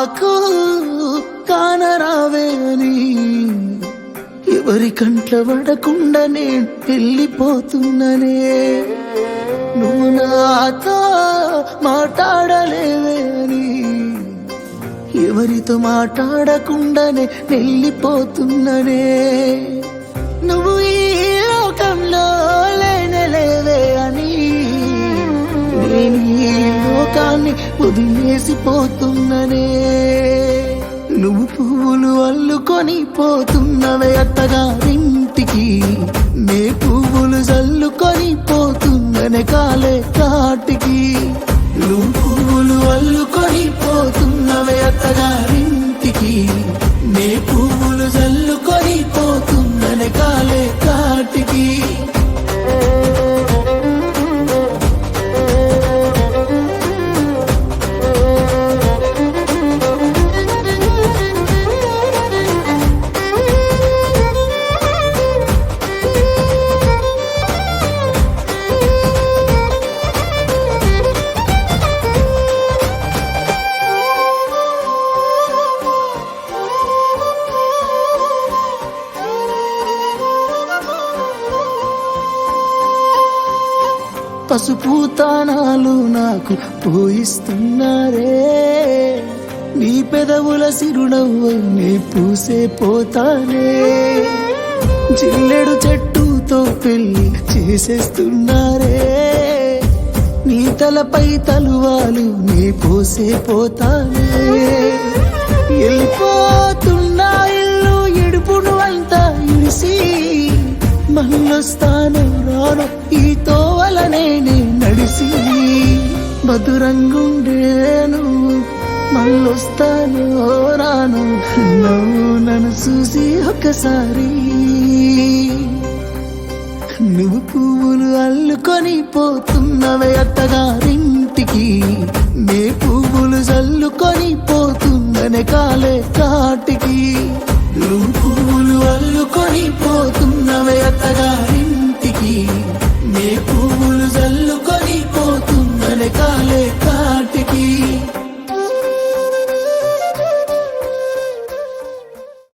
నాకు కానరావే అని ఎవరి కంట్ల పడకుండా నేను వెళ్ళిపోతున్ననే. నువ్వు నాతో మాట్లాడలేవే అని ఎవరితో మాట్లాడకుండానే వెళ్ళిపోతున్ననే. నువ్వు ఈ లోకంలో లేనలేవే అని నేను ఈ లోకాన్ని వదిలేసిపోతున్ననే. నువ్వు పువ్వులు అల్లుకొని పోతున్నవే అత్తగారింటికి, నే పువ్వులు జల్లుకొని పోతున్ననే కాలే కాటికి. నువ్వు పువ్వులు అల్లుకొని పోతున్నవే అత్తగారింటికి, నే పువ్వులు జల్లుకొని పోతున్ననే కాలే కాటికి. పసుపు తానాలు నాకు పోయిస్తున్నారే, నీ పెదవుల సిరునవ్వై నే పూసే పోతానే. జిల్లెడు చెట్టుతో పెళ్లి చేసేస్తున్నారే, నీ తలపై తలువాలు నే పోసే పోతానే. వెళ్ళిపోతున్నా ఇల్లు ఇడుపును అంతా ఇడిసి, మళ్ళొస్తాను రాను ఈ తోవలనే నడిసి. మధురంగుండేను మళ్ళొస్తాను రాను, నువ్వు నన్ను చూసి ఒకసారి. నువ్వు పువ్వులు అల్లుకొని పోతున్నవే అత్తగారింటికి, నే పువ్వులు జల్లుకొని పోతున్ననే కాలే కాటికి. నువ్వు పువ్వులు అల్లుకొని పోతున్నవే అత్తగా